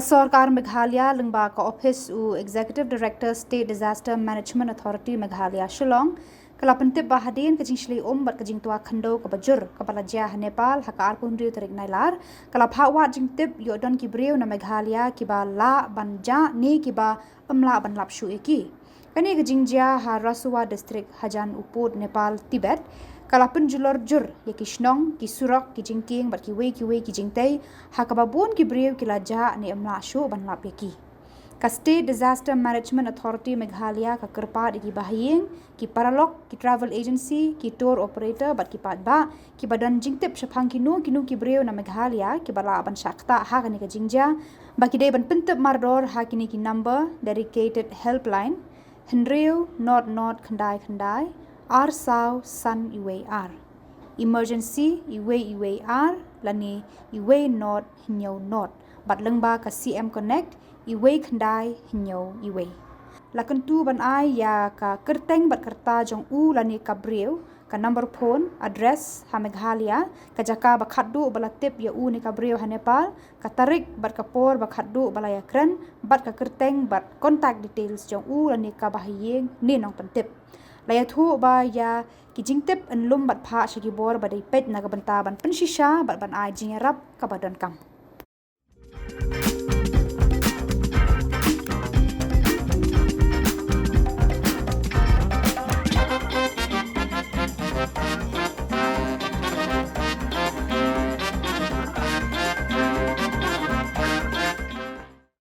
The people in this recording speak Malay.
Sarkar Meghalaya lengba ka office u Executive Director State Disaster Management Authority Meghalaya Shillong kala pentip bahadin ke Jingshlei bat ke Jingtua Khyndew ke bajur kepala jah Nepal haka Khundew terik nailar kala phawat jingtip yo don Kibreu na Meghalaya Kiba la banja ni Kiba amla ban lapshu eki kani ke Jingjia ha Rasuwa district Hajan Upod Nepal Tibet kala penjulor jur ya Kishnong ki Surak ki Jingking bat ki wei ki Jingtei hakababun ki Breu ki laja ni amla shu ban lap eki ka State Disaster Management Authority Meghalaya ka kerpa di bahiyeng ki paralok ki travel agency ki tour operator bat ki patba ki badan jingtip shapang kinu ki Breu na Meghalaya ki bala ban shakta ha kani ka Jingjia baki dei ban pentep mardor ha kini ki number dedicated helpline Khyndew not Khyndew Arsau San IWR Emergency IWR lani IW not Khyndew not bat lengba ka CM Connect IW Khyndew Khyndew IW lakan tu ban ai ya ka kerteng bat kerta jong u lani ka Breu ka number phone address ha Meghalaya ka jaka ba khaddu bala tip ya u ni ka Breu ha Nepal ka tarik bat ka por ba khaddu bala ya kren bat ka kerteng bat contact details jong u lani ka bahiyeng ni nong pentip laya thu ba ya ki jingtip enlum bat pha shiki bor ba dei pet na ka banta ban penshisha bat ban ai jingarap ka badan kam